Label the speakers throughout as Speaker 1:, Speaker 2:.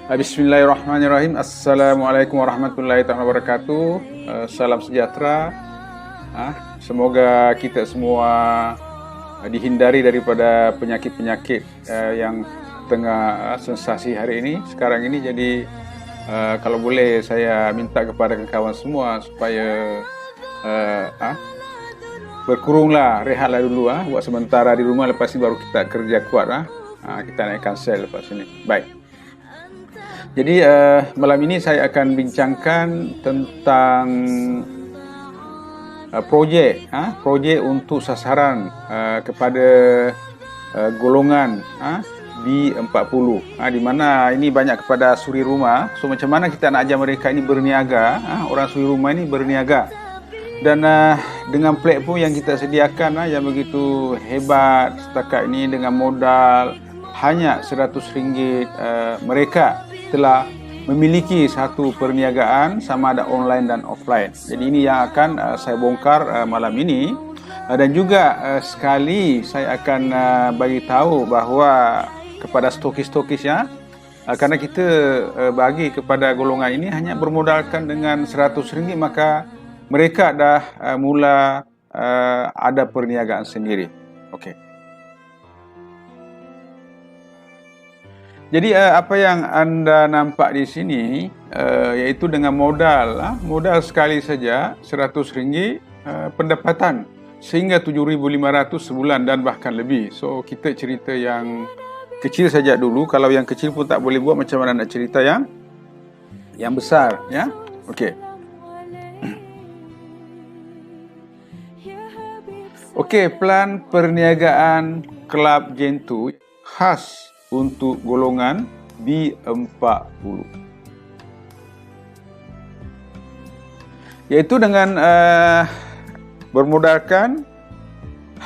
Speaker 1: Bismillahirrahmanirrahim. Assalamualaikum warahmatullahi wabarakatuh. Salam sejahtera. Semoga kita semua dihindari daripada penyakit-penyakit yang tengah sensasi hari ini, sekarang ini. Jadi kalau boleh saya minta kepada kawan semua supaya berkurunglah, rehatlah dulu, buat sementara di rumah. Lepas ini baru kita kerja kuat, kita naikkan sel lepas ini. Baik. Jadi malam ini saya akan bincangkan tentang projek untuk sasaran kepada golongan B40, di mana ini banyak kepada suri rumah. So macam mana kita nak ajar mereka ini berniaga, orang suri rumah ini berniaga, dan dengan platform yang kita sediakan yang begitu hebat setakat ini, dengan modal hanya RM100, mereka telah memiliki satu perniagaan sama ada online dan offline. Jadi ini yang akan saya bongkar malam ini, dan juga sekali saya akan bagi tahu bahawa kepada stokis-stokis karena kita bagi kepada golongan ini hanya bermodalkan dengan RM100, maka mereka dah mula ada perniagaan sendiri. Okey. Jadi apa yang anda nampak di sini iaitu dengan modal sekali saja RM100, pendapatan sehingga RM7,500 sebulan dan bahkan lebih. So kita cerita yang kecil saja dulu. Kalau yang kecil pun tak boleh buat, macam mana nak cerita yang besar, ya? Okey. Okey, plan perniagaan Kelab Gentoo khas untuk golongan B40, iaitu dengan bermodalkan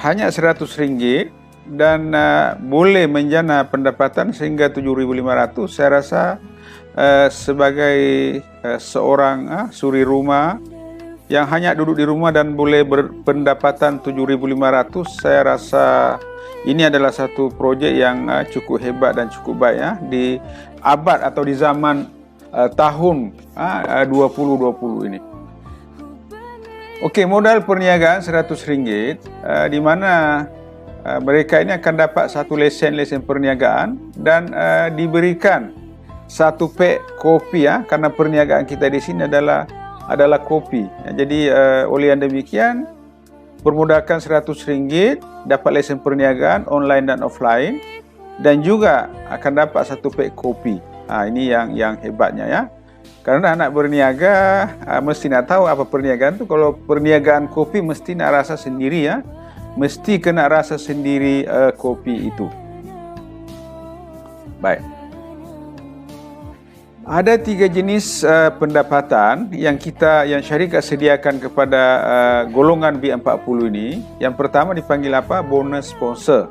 Speaker 1: hanya RM100 dan boleh menjana pendapatan sehingga RM7,500. Saya rasa sebagai seorang suri rumah yang hanya duduk di rumah dan boleh berpendapatan RM7,500, saya rasa ini adalah satu projek yang cukup hebat dan cukup baik di abad atau di zaman tahun 2020 ini. Okey, modal perniagaan RM100, di mana mereka ini akan dapat satu lesen perniagaan dan diberikan satu pack kopi, karena perniagaan kita di sini adalah kopi. Jadi oleh yang demikian, bermodalkan RM100, dapat lesen perniagaan online dan offline, dan juga akan dapat satu pack kopi. Ini yang hebatnya, Karena nak berniaga mesti nak tahu apa perniagaan tu. Kalau perniagaan kopi mesti nak rasa sendiri, mesti kena rasa sendiri kopi itu. Baik. Ada 3 jenis pendapatan yang syarikat sediakan kepada golongan B40 ini. Yang pertama dipanggil apa? Bonus sponsor.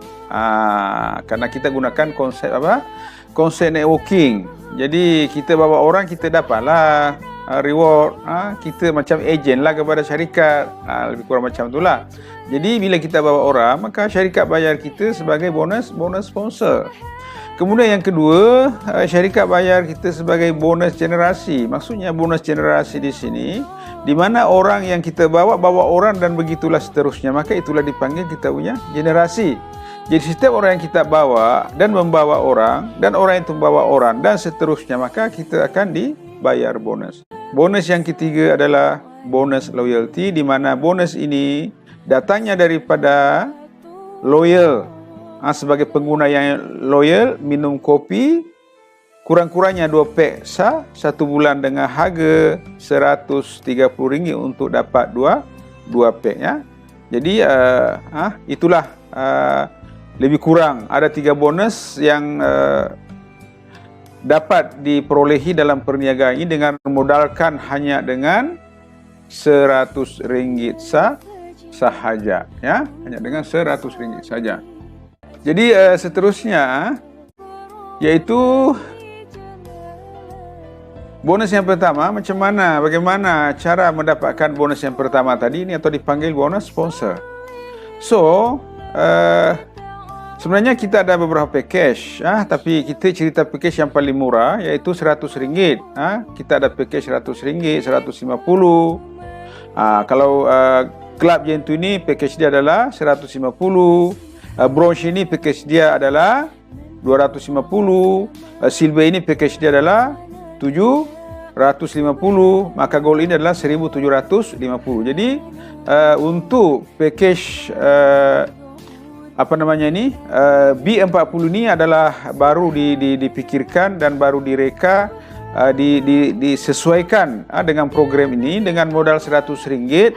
Speaker 1: Karena kita gunakan konsep apa? Konsep networking. Jadi kita bawa orang, kita dapatlah reward. Kita macam ejen lah kepada syarikat. Lebih kurang macam itulah. Jadi bila kita bawa orang, maka syarikat bayar kita sebagai bonus sponsor. Kemudian yang kedua, syarikat bayar kita sebagai bonus generasi. Maksudnya bonus generasi di sini, di mana orang yang kita bawa orang dan begitulah seterusnya. Maka itulah dipanggil kita punya generasi. Jadi setiap orang yang kita bawa dan membawa orang, dan orang itu membawa orang dan seterusnya, maka kita akan dibayar bonus. Bonus yang ketiga adalah bonus loyalty, di mana bonus ini datangnya daripada loyal. Sebagai pengguna yang loyal, minum kopi kurang-kurangnya 2 pack sah 1 bulan dengan harga RM130 untuk dapat 2 pack, Jadi itulah lebih kurang ada 3 bonus yang dapat diperolehi dalam perniagaan ini dengan memodalkan hanya dengan RM100 sahaja, hanya dengan RM100 saja. Jadi seterusnya yaitu bonus yang pertama. Bagaimana cara mendapatkan bonus yang pertama tadi ini, atau dipanggil bonus sponsor. So Sebenarnya kita ada beberapa package, tapi kita cerita package yang paling murah, iaitu RM100. Kita ada package RM100, RM150. Kalau Club Gentoo ini package dia adalah RM150. Bronze ini package dia adalah RM250. Silver ini package dia adalah RM750. Maka gold ini adalah RM1,750. Jadi untuk package B40 ini adalah baru dipikirkan dan baru direka, disesuaikan dengan program ini dengan modal RM100.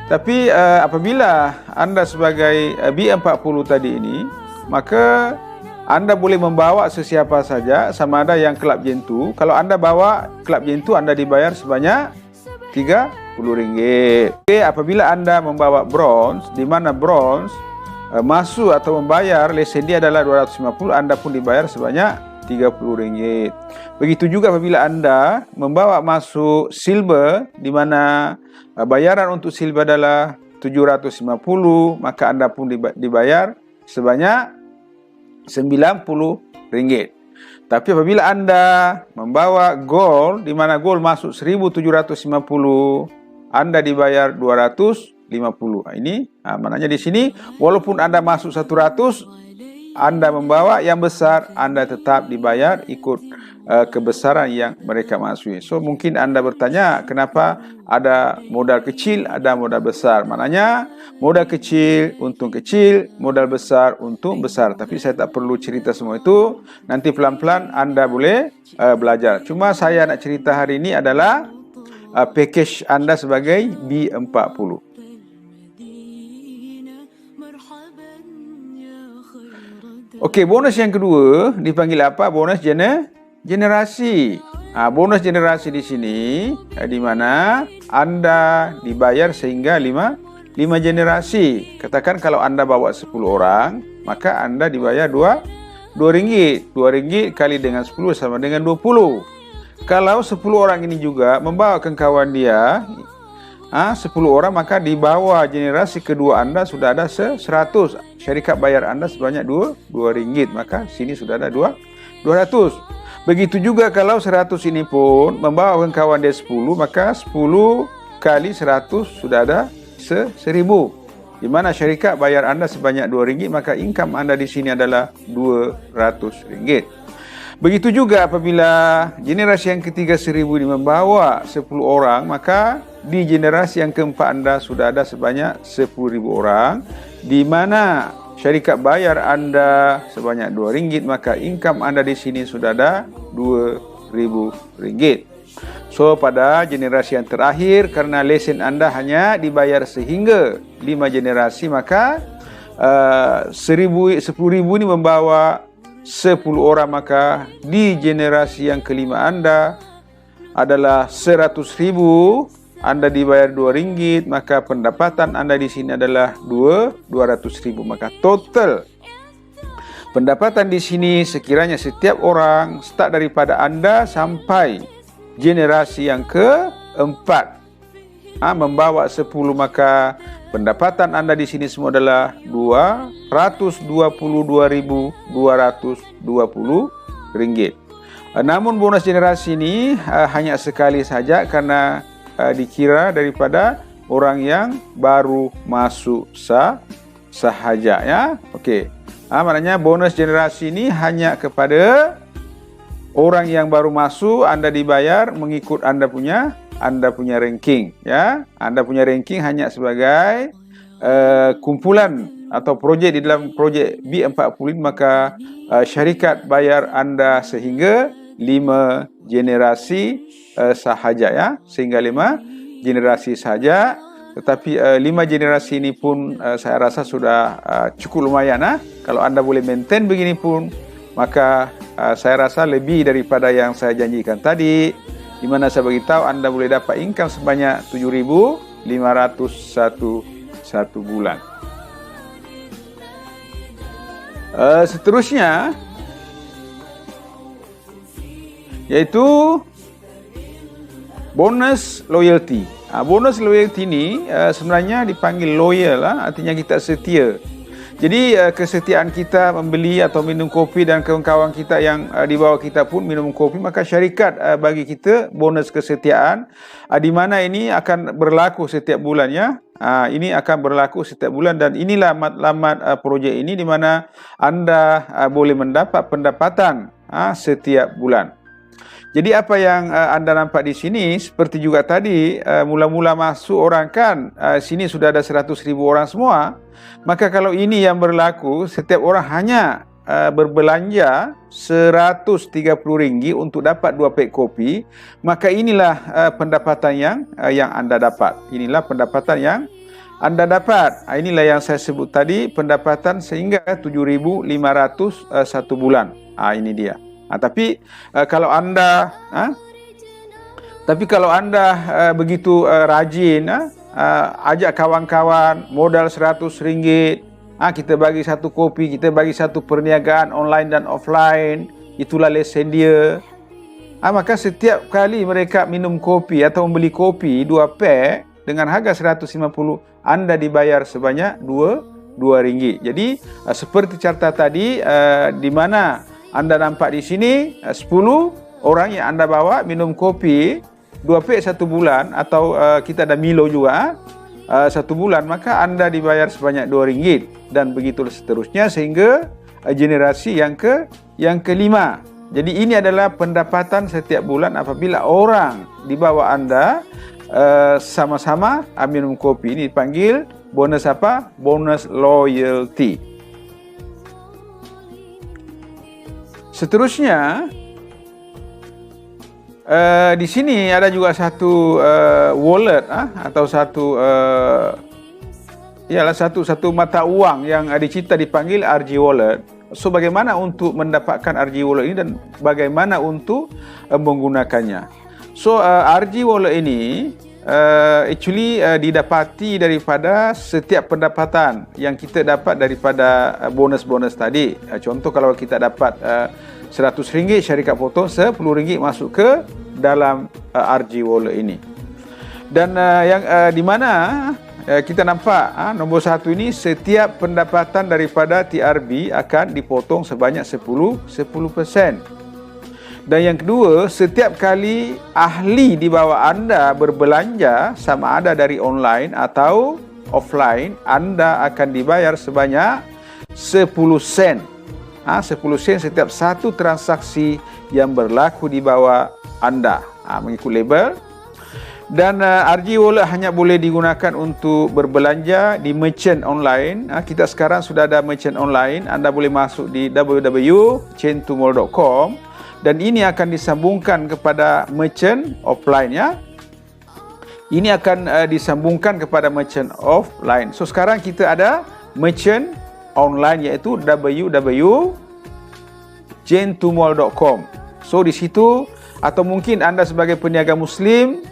Speaker 1: Tapi apabila anda sebagai B40 tadi ini, maka anda boleh membawa sesiapa saja, sama ada yang Club Gentoo. Kalau anda bawa Club Gentoo, anda dibayar sebanyak RM30. Apabila anda membawa bronze, di mana bronze masuk atau membayar lesen dia adalah RM250, anda pun dibayar sebanyak RM30. Begitu juga apabila anda membawa masuk silver, di mana bayaran untuk silver adalah RM750, maka anda pun dibayar sebanyak RM90. Tapi apabila anda membawa gold, di mana gold masuk RM1,750, anda dibayar RM250. Ini maknanya di sini walaupun anda masuk 100, anda membawa yang besar, anda tetap dibayar ikut kebesaran yang mereka maksud. So mungkin anda bertanya, kenapa ada modal kecil, ada modal besar? Maknanya modal kecil untung kecil, modal besar untung besar. Tapi saya tak perlu cerita semua itu. Nanti pelan-pelan anda boleh belajar. Cuma saya nak cerita hari ini adalah package anda sebagai B40. Okey, bonus yang kedua dipanggil apa? Bonus generasi. Bonus generasi di sini di mana anda dibayar sehingga 5 generasi. Katakan kalau anda bawa 10 orang, maka anda dibayar RM2. RM2 kali dengan 10 sama dengan 20. Kalau 10 orang ini juga membawa kawan dia 10 orang, maka di bawah generasi kedua anda sudah ada 100. Syarikat bayar anda sebanyak RM2, maka sini sudah ada 200. Begitu juga kalau 100 ini pun membawa kawan dia 10, maka 10 kali 100 sudah ada 1000. Di mana syarikat bayar anda sebanyak RM2, maka income anda di sini adalah RM200. Begitu juga apabila generasi yang ketiga 1000 ini membawa 10 orang, maka di generasi yang keempat anda sudah ada sebanyak 10.000 orang, di mana syarikat bayar anda sebanyak RM2, maka income anda di sini sudah ada RM2,000. So pada generasi yang terakhir, karena lesen anda hanya dibayar sehingga 5 generasi, maka 10.000 ini membawa 10 orang, maka di generasi yang kelima anda adalah 100.000, anda dibayar RM2, maka pendapatan anda di sini adalah 200.000. Maka total pendapatan di sini sekiranya setiap orang start daripada anda sampai generasi yang keempat membawa 10, maka pendapatan anda di sini semua adalah RM222.220. Namun bonus generasi ini hanya sekali saja, karena dikira daripada orang yang baru masuk sahaja, ya. Okey. Maknanya bonus generasi ini hanya kepada orang yang baru masuk, anda dibayar mengikut anda punya ranking, ya. Anda punya ranking hanya sebagai kumpulan atau projek di dalam projek B40, maka syarikat bayar anda sehingga 5 generasi sahaja, ya, sehingga 5 generasi saja. Tetapi 5 generasi ini pun saya rasa sudah cukup lumayan. Kalau anda boleh maintain begini pun, maka saya rasa lebih daripada yang saya janjikan tadi, di mana saya beritahu anda boleh dapat income sebanyak RM7.500 satu bulan. Seterusnya yaitu bonus loyalty. Bonus loyalty ini sebenarnya dipanggil loyal, artinya kita setia. Jadi kesetiaan kita membeli atau minum kopi dan kawan-kawan kita yang di bawah kita pun minum kopi, maka syarikat bagi kita bonus kesetiaan di mana ini akan berlaku setiap bulannya. Ini akan berlaku setiap bulan dan inilah matlamat projek ini di mana anda boleh mendapat pendapatan setiap bulan. Jadi apa yang anda nampak di sini seperti juga tadi mula-mula masuk orang kan sini sudah ada 100,000 orang semua. Maka kalau ini yang berlaku setiap orang hanya berbelanja RM130 untuk dapat 2 pek kopi, maka inilah pendapatan yang anda dapat. Inilah pendapatan yang anda dapat. Inilah yang saya sebut tadi, pendapatan sehingga 7.500 satu bulan. Ini dia. Tapi kalau anda begitu rajin, ajak kawan-kawan modal RM100, kita bagi satu kopi, kita bagi satu perniagaan online dan offline, itulah lesen dia. Maka setiap kali mereka minum kopi atau membeli kopi 2 pek dengan harga RM150, anda dibayar sebanyak RM2. Jadi seperti carta tadi, di mana anda nampak di sini 10 orang yang anda bawa minum kopi 2 pek satu bulan, atau kita ada Milo juga satu bulan, maka anda dibayar sebanyak RM2 dan begitu seterusnya sehingga generasi yang kelima. Jadi ini adalah pendapatan setiap bulan apabila orang di bawah anda sama-sama minum kopi. Ini dipanggil bonus apa? Bonus loyalty. Seterusnya, di sini ada juga satu wallet atau satu mata uang yang dicipta dipanggil RG Wallet. So bagaimana untuk mendapatkan RG Wallet ini dan bagaimana untuk menggunakannya? So RG Wallet ini didapati daripada setiap pendapatan yang kita dapat daripada bonus-bonus tadi. Contoh kalau kita dapat RM100, syarikat potong RM10 masuk ke dalam RG Wallet ini. Dan yang di mana kita nampak nombor 1 ini, setiap pendapatan daripada TRB akan dipotong sebanyak 10%. Dan yang kedua, setiap kali ahli di bawah anda berbelanja sama ada dari online atau offline, anda akan dibayar sebanyak 10 sen. 10 sen setiap satu transaksi yang berlaku di bawah anda, mengikut label. Dan RG Wallet hanya boleh digunakan untuk berbelanja di merchant online. Kita sekarang sudah ada merchant online. Anda boleh masuk di www.chain2mall.com dan ini akan disambungkan kepada merchant offline ya. Ini akan disambungkan kepada merchant offline. So sekarang kita ada merchant online iaitu www.chain2mall.com. So di situ, atau mungkin anda sebagai peniaga muslim,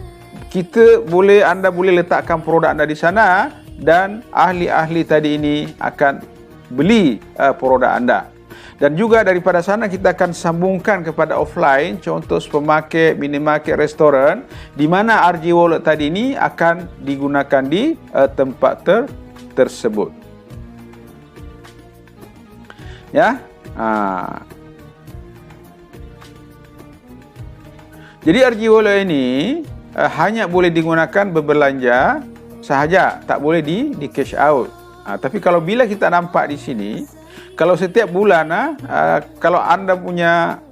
Speaker 1: anda boleh letakkan produk anda di sana dan ahli-ahli tadi ini akan beli produk anda. Dan juga daripada sana kita akan sambungkan kepada offline, contoh supermarket, minimarket, restoran, di mana RG Wallet tadi ini akan digunakan di tempat tersebut. Ya. Jadi RG Wallet ini hanya boleh digunakan berbelanja sahaja, tak boleh di cash out. Tapi kalau bila kita nampak di sini, kalau setiap bulan, kalau anda punya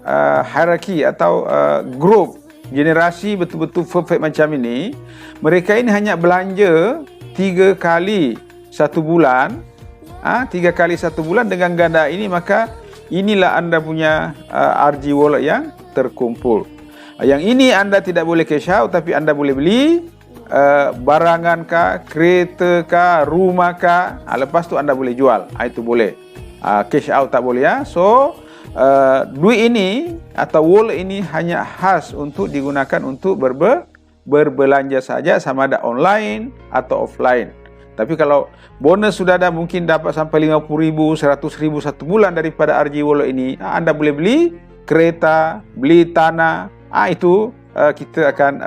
Speaker 1: hierarki atau grup generasi betul-betul perfect macam ini, mereka ini hanya belanja 3 kali satu bulan, 3 kali satu bulan dengan ganda ini, maka inilah anda punya RG Wallet yang terkumpul. Yang ini anda tidak boleh cash out, tapi anda boleh beli barangan kah, kereta kah, rumah kah, lepas tu anda boleh jual. Itu boleh. Cash out tak boleh ya. So duit ini atau wallet ini hanya khas untuk digunakan untuk berbelanja saja, sama ada online atau offline. Tapi kalau bonus sudah ada, mungkin dapat sampai 50,000, 100,000 satu bulan daripada RG Wallet ini, anda boleh beli kereta, beli tanah, itu kita akan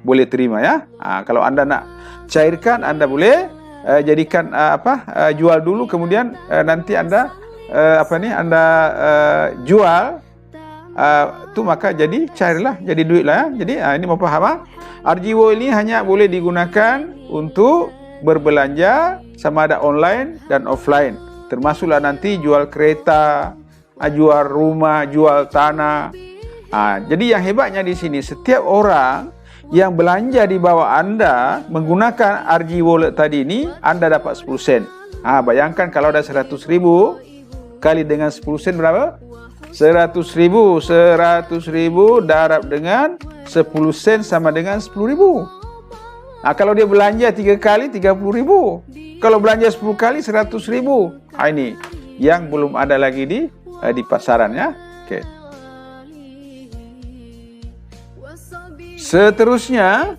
Speaker 1: boleh terima ya. Kalau anda nak cairkan, anda boleh jadikan jual dulu, kemudian nanti anda jual tu, maka jadi cairlah, jadi duit lah. Jadi ini mau faham. RGWO ini hanya boleh digunakan untuk berbelanja sama ada online dan offline, termasuklah nanti jual kereta, jual rumah, jual tanah. Jadi yang hebatnya di sini, setiap orang yang belanja di bawah anda menggunakan RG Wallet tadi ini, anda dapat 10 sen. Bayangkan kalau ada 100.000 kali dengan 10 sen berapa? 100.000. 100.000 darab dengan 10 sen sama dengan 10.000. Kalau dia belanja 3 kali 30.000. Kalau belanja 10 kali 100.000. Ini yang belum ada lagi di pasaran ya. Oke. Seterusnya,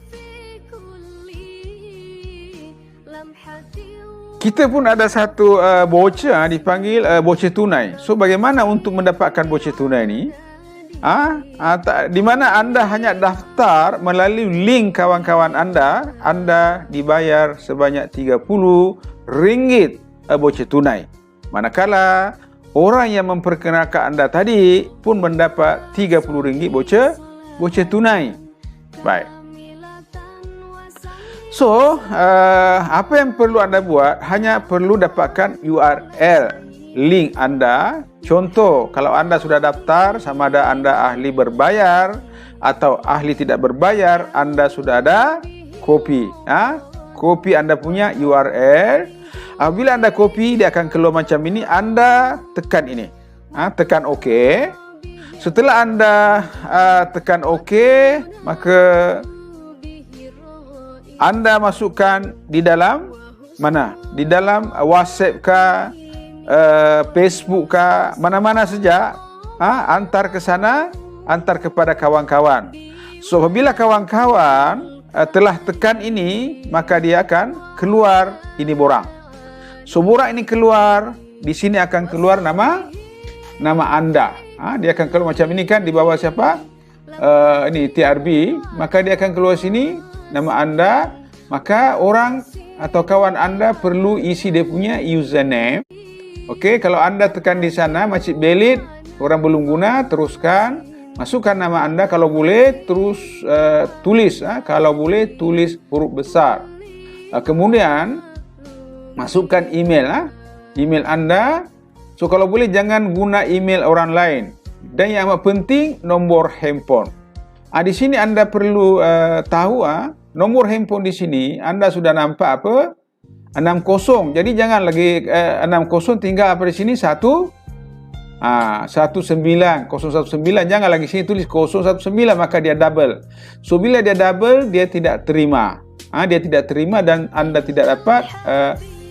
Speaker 1: kita pun ada satu voucher dipanggil voucher tunai. So bagaimana untuk mendapatkan voucher tunai ni? Di mana anda hanya daftar melalui link kawan-kawan anda dibayar sebanyak RM30 voucher tunai. Manakala orang yang memperkenalkan anda tadi pun mendapat RM30 voucher tunai. Baik. So, apa yang perlu anda buat? Hanya perlu dapatkan URL link anda. Contoh, kalau anda sudah daftar, sama ada anda ahli berbayar atau ahli tidak berbayar, anda sudah ada kopi. Kopi anda punya URL. Bila anda kopi, dia akan keluar macam ini. Anda tekan ini. Tekan OK. Setelah anda tekan OK, maka anda masukkan di dalam mana? Di dalam WhatsApp kah, Facebook kah, mana-mana saja, antar ke sana, antar kepada kawan-kawan. So apabila kawan-kawan telah tekan ini, maka dia akan keluar ini borang. So borang ini keluar, di sini akan keluar nama anda. Dia akan keluar macam ini kan, di bawah siapa? Ini TRB, maka dia akan keluar sini nama anda. Maka orang atau kawan anda perlu isi dia punya username. Okey, kalau anda tekan di sana masih valid, orang belum guna, teruskan, masukkan nama anda, kalau boleh terus tulis, kalau boleh tulis huruf besar. Kemudian masukkan email, email anda. So kalau boleh jangan guna email orang lain. Dan yang amat penting, nombor handphone. Di sini anda perlu tahu, nombor handphone di sini anda sudah nampak apa? 60. Jadi jangan lagi 60, tinggal apa di sini 019, jangan lagi sini tulis 019, maka dia double. So bila dia double, dia tidak terima. Dia tidak terima dan anda tidak dapat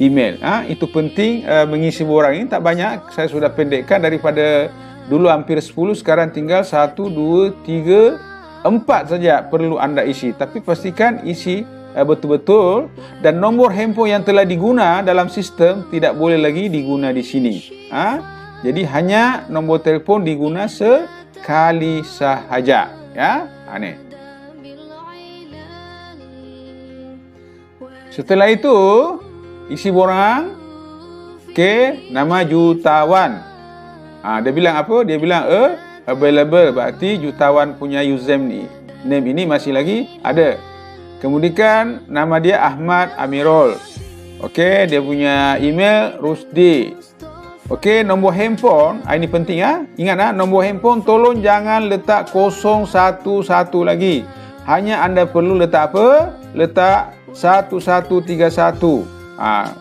Speaker 1: email. Itu penting mengisi borang ini, tak banyak, saya sudah pendekkan daripada dulu hampir 10, sekarang tinggal 1, 2, 3, 4 saja perlu anda isi. Tapi pastikan isi betul-betul, dan nombor handphone yang telah diguna dalam sistem tidak boleh lagi diguna di sini. Jadi hanya nombor telefon diguna sekali sahaja, ya. Ini. Setelah itu isi borang, nama jutawan. Dia bilang apa? Dia bilang available, berarti jutawan punya username ini masih lagi ada. Kemudian nama dia Ahmad Amirul. Okey, dia punya email Rusdi. Okey, nombor handphone, ini penting ya. Ingat nombor handphone tolong jangan letak 011 lagi. Hanya anda perlu letak apa? Letak 1131.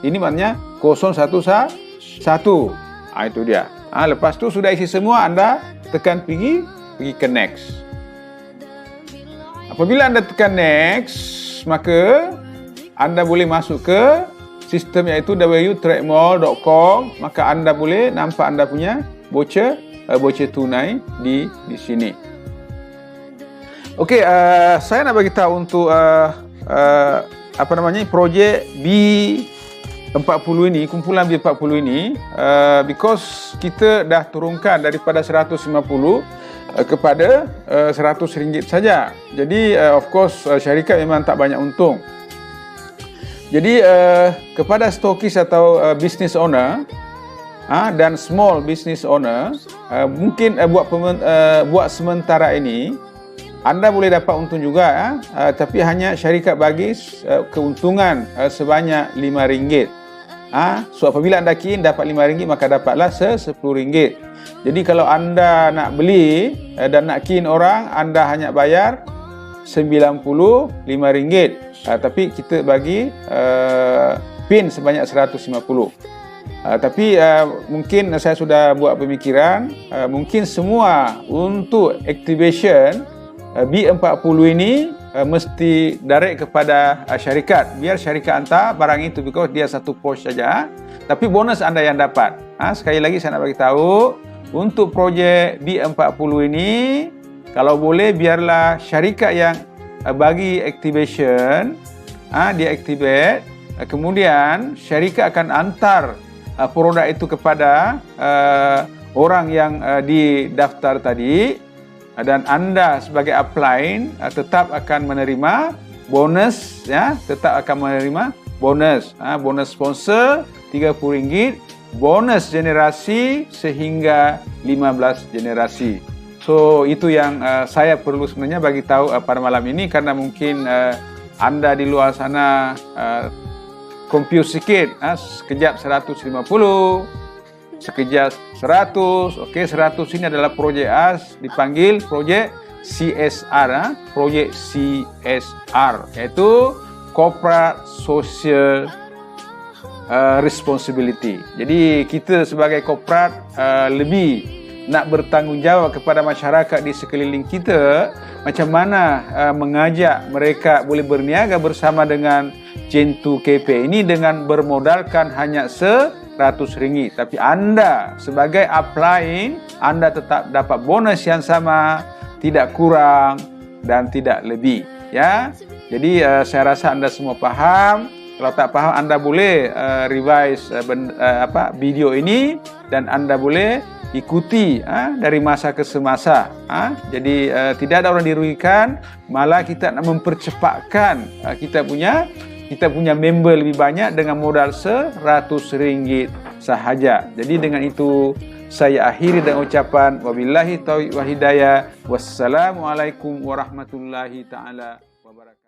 Speaker 1: Ini maknanya 011. Itu dia. Lepas tu sudah isi semua, anda tekan pergi ke next. Apabila anda tekan next, maka anda boleh masuk ke sistem iaitu www.trademall.com. Maka anda boleh nampak anda punya voucher tunai di sini. Okey, saya nak bagi tahu untuk projek B40 ini, kumpulan B40 ini, because kita dah turunkan daripada 150 kepada RM100 saja. Jadi of course syarikat memang tak banyak untung. Jadi kepada stokis atau business owner dan small business owner, mungkin buat sementara ini anda boleh dapat untung juga, tapi hanya syarikat bagi keuntungan sebanyak RM5. So apabila anda key in dapat RM5, maka dapatlah RM10. Jadi kalau anda nak beli dan nak key in orang, anda hanya bayar RM95. Tapi kita bagi pin sebanyak 150. Tapi mungkin saya sudah buat pemikiran, mungkin semua untuk activation B40 ini mesti direct kepada syarikat. Biar syarikat hantar barang itu, because dia satu pos saja. Tapi bonus anda yang dapat. Sekali lagi saya nak bagi tahu, untuk projek B40 ini, kalau boleh biarlah syarikat yang bagi activation, dia activate, kemudian syarikat akan hantar produk itu kepada orang yang didaftar tadi, dan anda sebagai upline tetap akan menerima bonus, tetap akan menerima bonus, bonus sponsor RM30, bonus generasi sehingga 15 generasi. So itu yang saya perlu sebenarnya bagi tahu pada malam ini, karena mungkin anda di luar sana confuse sikit, sekejap 150, sekejap 100. Okey, 100 ini adalah projek dipanggil projek CSR, projek CSR, iaitu Corporate Social Responsibility. Jadi kita sebagai korporat lebih nak bertanggungjawab kepada masyarakat di sekeliling kita, macam mana mengajak mereka boleh berniaga bersama dengan Gen2 KP ini dengan bermodalkan hanya RM100. Tapi anda sebagai upline, anda tetap dapat bonus yang sama, tidak kurang dan tidak lebih. Ya, jadi saya rasa anda semua faham. Kalau tak faham, anda boleh revise video ini dan anda boleh ikuti dari masa ke semasa. Jadi tidak ada orang dirugikan, malah kita nak mempercepatkan kita punya member lebih banyak dengan modal RM100 sahaja. Jadi dengan itu saya akhiri dengan ucapan wabillahi taufiq wal hidayah. Wassalamualaikum warahmatullahi taala wabarakatuh.